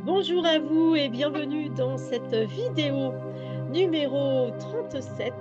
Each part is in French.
Bonjour à vous et bienvenue dans cette vidéo numéro 37.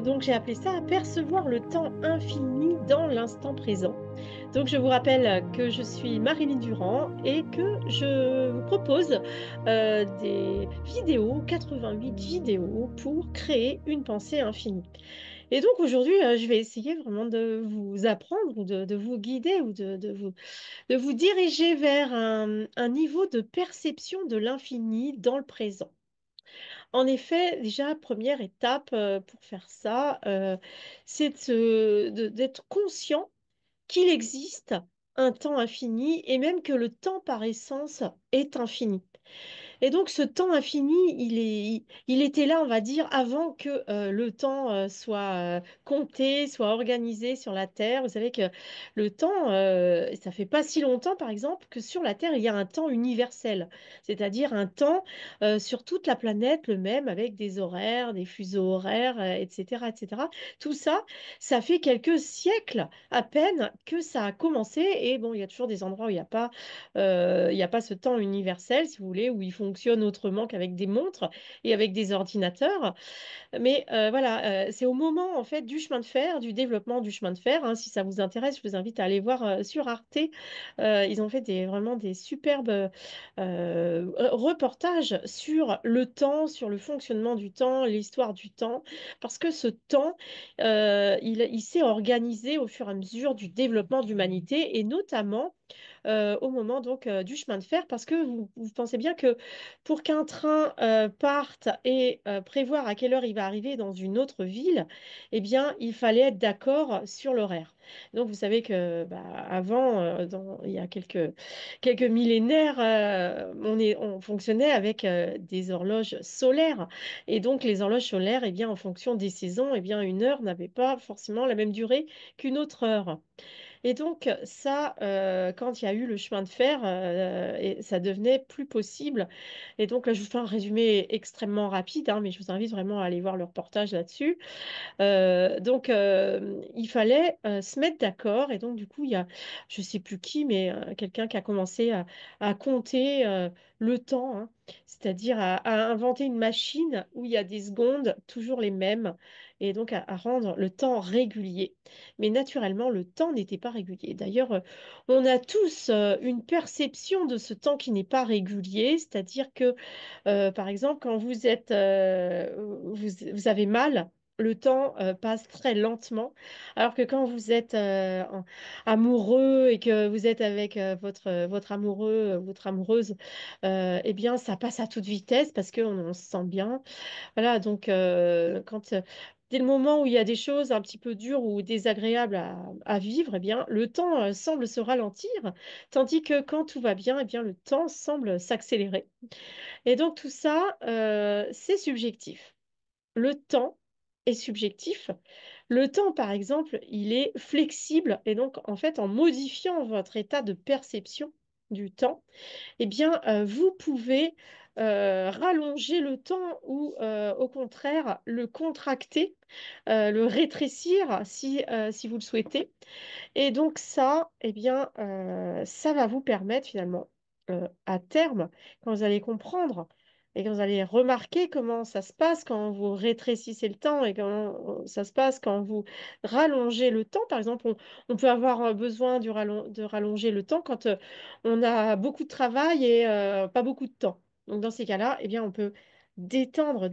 Donc j'ai appelé ça Apercevoir le temps infini dans l'instant présent. Donc je vous rappelle que je suis Marilyn Durand et que je vous propose des vidéos, 88 vidéos pour créer une pensée infinie. Et donc aujourd'hui, je vais essayer vraiment de vous apprendre ou de vous guider ou de vous diriger vers un niveau de perception de l'infini dans le présent. En effet, déjà, première étape pour faire ça, c'est d'être conscient qu'il existe un temps infini et même que le temps par essence est infini. Et donc, ce temps infini, il était là, on va dire, avant que le temps soit compté, soit organisé sur la Terre. Vous savez que le temps, ça fait pas si longtemps, par exemple, que sur la Terre, il y a un temps universel, c'est-à-dire un temps sur toute la planète, le même, avec des horaires, des fuseaux horaires, etc., etc. Tout ça, ça fait quelques siècles à peine que ça a commencé. Et bon, il y a toujours des endroits où il n'y a pas ce temps universel, si vous voulez, où il fonctionne autrement qu'avec des montres et avec des ordinateurs. Mais voilà, c'est au moment en fait du chemin de fer, du développement du chemin de fer. Hein. Si ça vous intéresse, je vous invite à aller voir sur Arte. Ils ont fait vraiment des superbes reportages sur le temps, sur le fonctionnement du temps, l'histoire du temps, parce que ce temps, il s'est organisé au fur et à mesure du développement de l'humanité et notamment au moment donc du chemin de fer, parce que vous pensez bien que pour qu'un train parte et prévoir à quelle heure il va arriver dans une autre ville, eh bien, il fallait être d'accord sur l'horaire. Donc, vous savez que bah, avant, il y a quelques millénaires, on fonctionnait avec des horloges solaires. Et donc, les horloges solaires, eh bien, en fonction des saisons, eh bien, une heure n'avait pas forcément la même durée qu'une autre heure. Et donc, ça, quand il y a eu le chemin de fer, et ça devenait plus possible. Et donc, là, je vous fais un résumé extrêmement rapide, hein, mais je vous invite vraiment à aller voir le reportage là-dessus. Donc, il fallait se mettre d'accord. Et donc, du coup, il y a, je ne sais plus qui, mais quelqu'un qui a commencé à compter le temps, hein, c'est-à-dire à inventer une machine où il y a des secondes toujours les mêmes, et donc à rendre le temps régulier. Mais naturellement, le temps n'était pas régulier. D'ailleurs, on a tous une perception de ce temps qui n'est pas régulier, c'est-à-dire que, par exemple, quand vous avez mal, le temps passe très lentement, alors que quand vous êtes amoureux et que vous êtes avec votre amoureux, votre amoureuse, eh bien, ça passe à toute vitesse parce qu'on se sent bien. Voilà, donc dès le moment où il y a des choses un petit peu dures ou désagréables à vivre, eh bien, le temps semble se ralentir, tandis que quand tout va bien, eh bien, le temps semble s'accélérer. Et donc, tout ça, c'est subjectif. Le temps est subjectif. Le temps, par exemple, il est flexible et donc, en fait, en modifiant votre état de perception du temps, eh bien, vous pouvez rallonger le temps ou, au contraire, le contracter, le rétrécir si vous le souhaitez. Et donc, ça, eh bien, ça va vous permettre finalement, à terme, quand vous allez comprendre et quand vous allez remarquer comment ça se passe quand vous rétrécissez le temps et comment ça se passe quand vous rallongez le temps. Par exemple, on peut avoir besoin de rallonger le temps quand on a beaucoup de travail et pas beaucoup de temps. Donc, dans ces cas-là, eh bien, on peut distendre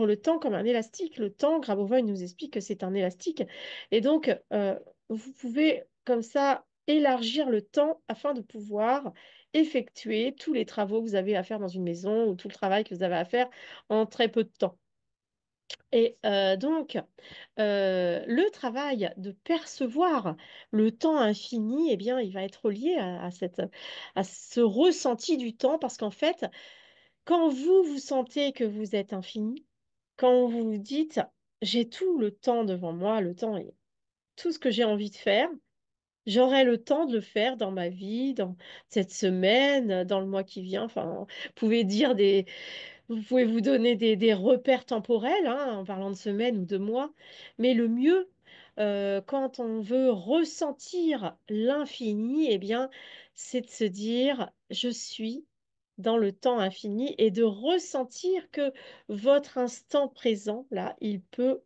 le temps comme un élastique. Le temps, Grabovoi il nous explique que c'est un élastique. Et donc, vous pouvez comme ça élargir le temps afin de pouvoir effectuer tous les travaux que vous avez à faire dans une maison ou tout le travail que vous avez à faire en très peu de temps. Et donc, le travail de percevoir le temps infini, eh bien, il va être lié à ce ressenti du temps parce qu'en fait, quand vous sentez que vous êtes infini, quand vous vous dites, j'ai tout le temps devant moi, le temps est tout ce que j'ai envie de faire, j'aurai le temps de le faire dans ma vie, dans cette semaine, dans le mois qui vient. Enfin, vous pouvez vous donner des repères temporels, hein, en parlant de semaines ou de mois. Mais le mieux, quand on veut ressentir l'infini, eh bien, c'est de se dire, je suis. dans le temps infini et de ressentir que votre instant présent, là, il peut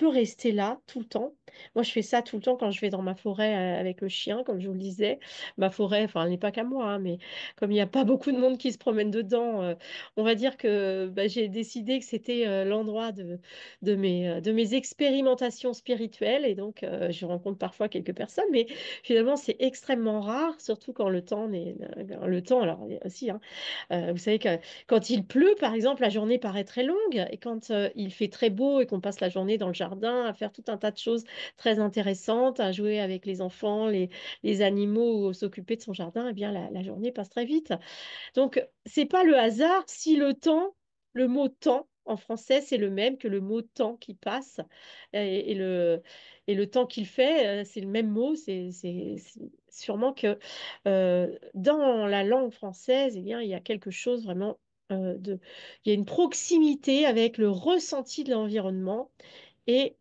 rester là tout le temps. Moi, je fais ça tout le temps quand je vais dans ma forêt avec le chien, comme je vous le disais. Ma forêt, enfin, elle n'est pas qu'à moi, hein, mais comme il n'y a pas beaucoup de monde qui se promène dedans, on va dire que bah, j'ai décidé que c'était l'endroit de mes expérimentations spirituelles. Et donc, je rencontre parfois quelques personnes, mais finalement, c'est extrêmement rare, surtout quand le temps n'est... Le temps, alors aussi, hein, vous savez que quand il pleut, par exemple, la journée paraît très longue et quand il fait très beau et qu'on passe la journée dans le jardin à faire tout un tas de choses très intéressantes, à jouer avec les enfants, les animaux ou s'occuper de son jardin, eh bien la journée passe très vite. Donc, c'est pas le hasard si le temps, le mot temps en français, c'est le même que le mot temps qui passe et le temps qu'il fait, c'est le même mot. C'est sûrement que dans la langue française, eh bien, il y a quelque chose vraiment il y a une proximité avec le ressenti de l'environnement et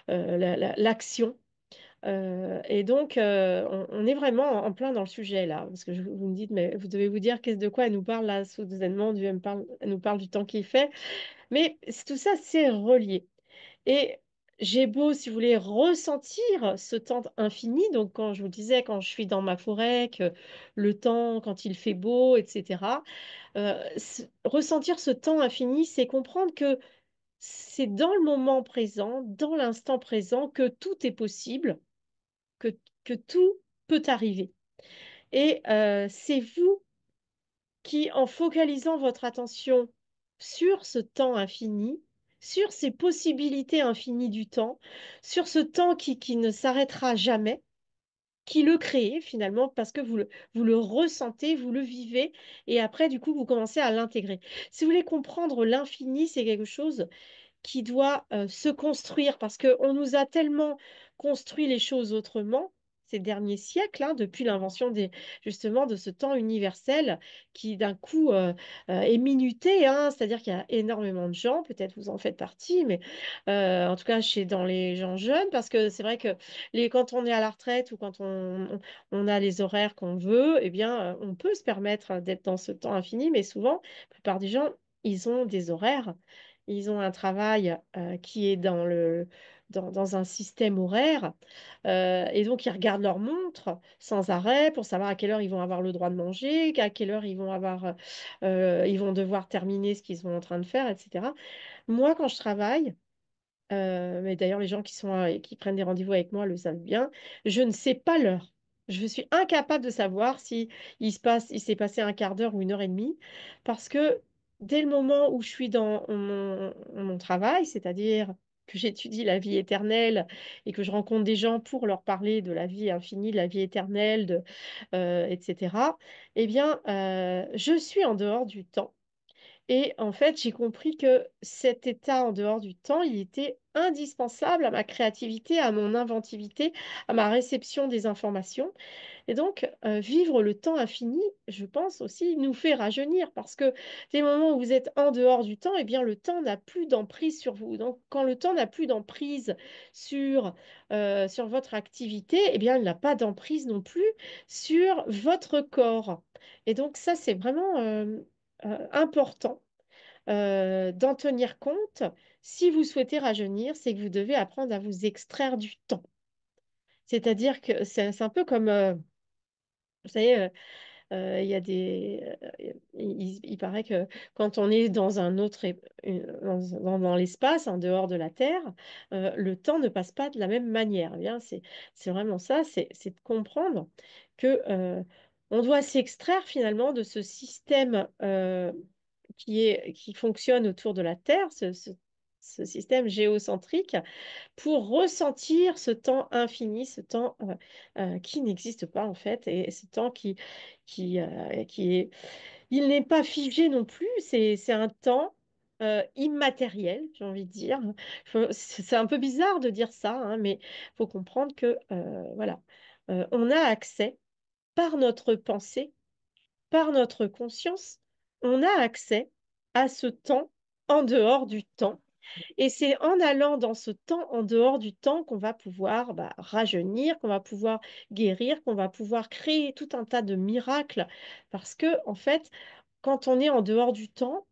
l'action. Et donc, on est vraiment en plein dans le sujet là, parce que vous me dites, mais vous devez vous dire qu'est-ce de quoi elle nous parle là, soudainement, elle nous parle du temps qu'il fait. Mais tout ça, c'est relié. Et j'ai beau, si vous voulez, ressentir ce temps infini, donc quand je vous disais, quand je suis dans ma forêt, que le temps, quand il fait beau, etc., ressentir ce temps infini, c'est comprendre que c'est dans le moment présent, dans l'instant présent, que tout est possible que, que tout peut arriver. Et c'est vous qui, en focalisant votre attention sur ce temps infini, sur ces possibilités infinies du temps, sur ce temps qui ne s'arrêtera jamais, qui le créez finalement parce que vous le ressentez, vous le vivez et après, du coup, vous commencez à l'intégrer. Si vous voulez comprendre l'infini, c'est quelque chose qui doit se construire parce qu'on nous a tellement construit les choses autrement ces derniers siècles, hein, depuis l'invention justement de ce temps universel qui d'un coup est minuté, hein, c'est-à-dire qu'il y a énormément de gens, peut-être vous en faites partie, mais en tout cas chez dans les gens jeunes, parce que c'est vrai que quand on est à la retraite ou quand on a les horaires qu'on veut, eh bien, on peut se permettre d'être dans ce temps infini, mais souvent, la plupart des gens, ils ont des horaires. Ils ont un travail qui est dans un système horaire et donc ils regardent leur montre sans arrêt pour savoir à quelle heure ils vont avoir le droit de manger, à quelle heure ils vont devoir terminer ce qu'ils sont en train de faire, etc. Moi, quand je travaille, mais d'ailleurs, les gens qui sont, qui prennent des rendez-vous avec moi le savent bien. Je ne sais pas l'heure. Je suis incapable de savoir si il s'est passé un quart d'heure ou une heure et demie, parce que dès le moment où je suis dans mon travail, c'est-à-dire que j'étudie la vie éternelle et que je rencontre des gens pour leur parler de la vie infinie, de la vie éternelle, etc., eh bien, je suis en dehors du temps. Et en fait, j'ai compris que cet état en dehors du temps, il était indispensable à ma créativité, à mon inventivité, à ma réception des informations. Et donc, vivre le temps infini, je pense aussi, nous fait rajeunir parce que des moments où vous êtes en dehors du temps, eh bien, le temps n'a plus d'emprise sur vous. Donc, quand le temps n'a plus d'emprise sur votre activité, eh bien, il n'a pas d'emprise non plus sur votre corps. Et donc, ça, c'est vraiment important d'en tenir compte. Si vous souhaitez rajeunir, c'est que vous devez apprendre à vous extraire du temps. C'est-à-dire que c'est un peu comme, vous savez, il y a il paraît que quand on est dans un autre, dans l'espace, en dehors de la Terre, le temps ne passe pas de la même manière. Eh bien, c'est vraiment ça, c'est de comprendre que on doit s'extraire finalement de ce système qui fonctionne autour de la Terre, ce système géocentrique, pour ressentir ce temps infini, ce temps qui n'existe pas en fait, et ce temps qui est... Il n'est pas figé non plus, c'est un temps immatériel, j'ai envie de dire. C'est un peu bizarre de dire ça, hein, mais il faut comprendre que, voilà, on a accès par notre pensée, par notre conscience, on a accès à ce temps en dehors du temps. Et c'est en allant dans ce temps, en dehors du temps, qu'on va pouvoir rajeunir, qu'on va pouvoir guérir, qu'on va pouvoir créer tout un tas de miracles. Parce que, en fait, quand on est en dehors du temps,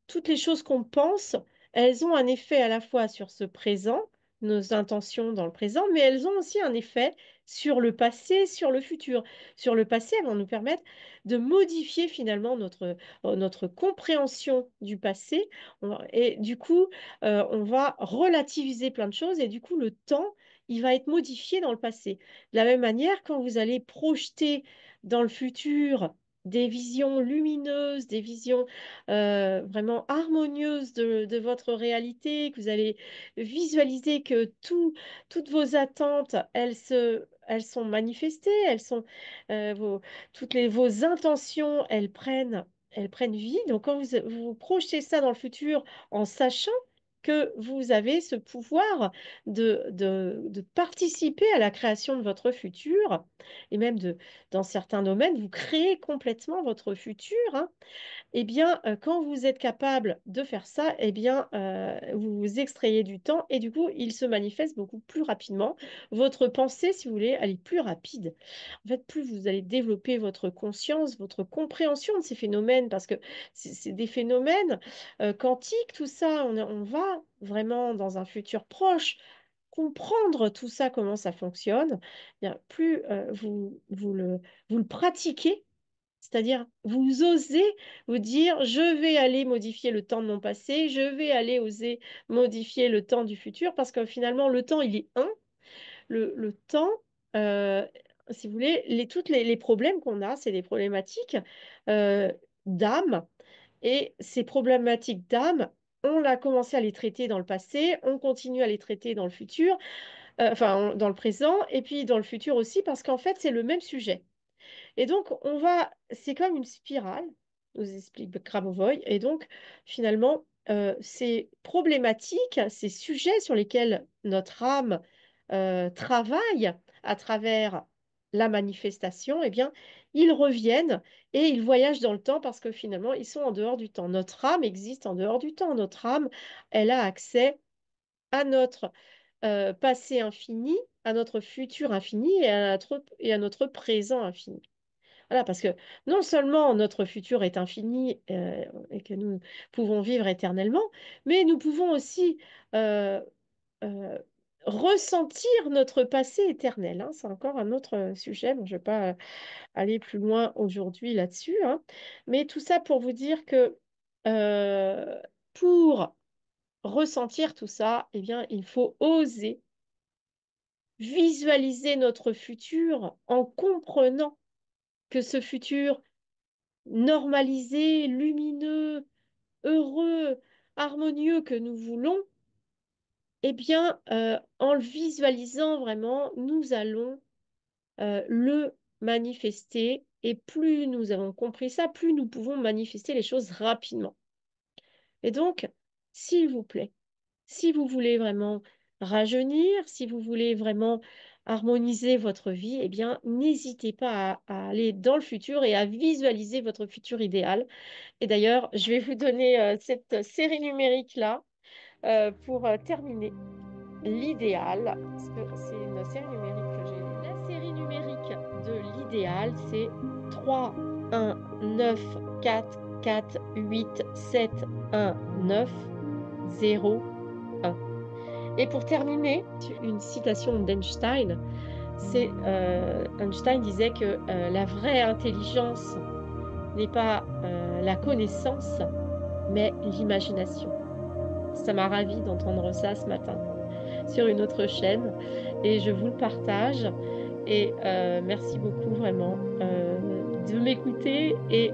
toutes les choses qu'on pense, elles ont un effet à la fois sur ce présent, nos intentions dans le présent, mais elles ont aussi un effet sur le passé, sur le futur. Sur le passé, elles vont nous permettre de modifier finalement notre compréhension du passé. Et du coup, on va relativiser plein de choses et du coup, le temps, il va être modifié dans le passé. De la même manière, quand vous allez projeter dans le futur des visions lumineuses, des visions vraiment harmonieuse de votre réalité, que vous allez visualiser que toutes vos attentes, elles sont manifestées, euh, vos, vos intentions, elles prennent vie. Donc quand vous projetez ça dans le futur en sachant que vous avez ce pouvoir de participer à la création de votre futur, et même dans certains domaines, vous créez complètement votre futur, hein. Eh bien, quand vous êtes capable de faire ça, eh bien, vous vous extrayez du temps et du coup, il se manifeste beaucoup plus rapidement. Votre pensée, si vous voulez, elle est plus rapide. En fait, plus vous allez développer votre conscience, votre compréhension de ces phénomènes, parce que c'est des phénomènes quantiques, tout ça, on va vraiment dans un futur proche comprendre tout ça, comment ça fonctionne, eh bien, plus vous le pratiquez, c'est-à-dire, vous osez vous dire, je vais aller modifier le temps de mon passé, je vais aller oser modifier le temps du futur, parce que finalement, le temps, il est un. Le temps, euh, si vous voulez, tous les problèmes qu'on a, c'est des problématiques euh, d'âme. Et ces problématiques d'âme, on a commencé à les traiter dans le passé, on continue à les traiter dans le futur, dans le présent, et puis dans le futur aussi, parce qu'en fait, c'est le même sujet. Et donc, c'est comme une spirale, nous explique Grabovoi. Et donc, finalement, ces problématiques, ces sujets sur lesquels notre âme travaille à travers la manifestation, eh bien, ils reviennent et ils voyagent dans le temps parce que finalement, ils sont en dehors du temps. Notre âme existe en dehors du temps. Notre âme, elle a accès à notre passé infini, à notre futur infini et à notre présent infini. Voilà, parce que non seulement notre futur est infini et que nous pouvons vivre éternellement, mais nous pouvons aussi euh, euh, ressentir notre passé éternel, hein. C'est encore un autre sujet. Bon, je ne vais pas aller plus loin aujourd'hui là-dessus, hein. Mais tout ça pour vous dire que euh, pour ressentir tout ça, eh bien, il faut oser visualiser notre futur en comprenant que ce futur normalisé, lumineux, heureux, harmonieux que nous voulons, eh bien, en le visualisant vraiment, nous allons le manifester. Et plus nous avons compris ça, plus nous pouvons manifester les choses rapidement. Et donc, s'il vous plaît, si vous voulez vraiment rajeunir, si vous voulez vraiment harmoniser votre vie, eh bien, n'hésitez pas à aller dans le futur et à visualiser votre futur idéal. Et d'ailleurs, je vais vous donner cette série numérique-là pour terminer l'idéal, parce que c'est une série numérique que j'ai. La série numérique de l'idéal, c'est 3, 1, 9, 4, 4, 8, 7, 1, 9, 0, 1. Et pour terminer, une citation d'Einstein, Einstein disait que la vraie intelligence n'est pas la connaissance, mais l'imagination. Ça m'a ravie d'entendre ça ce matin sur une autre chaîne et je vous le partage. Et merci beaucoup vraiment de m'écouter et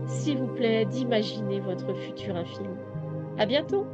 s'il vous plaît d'imaginer votre futur infini. À bientôt!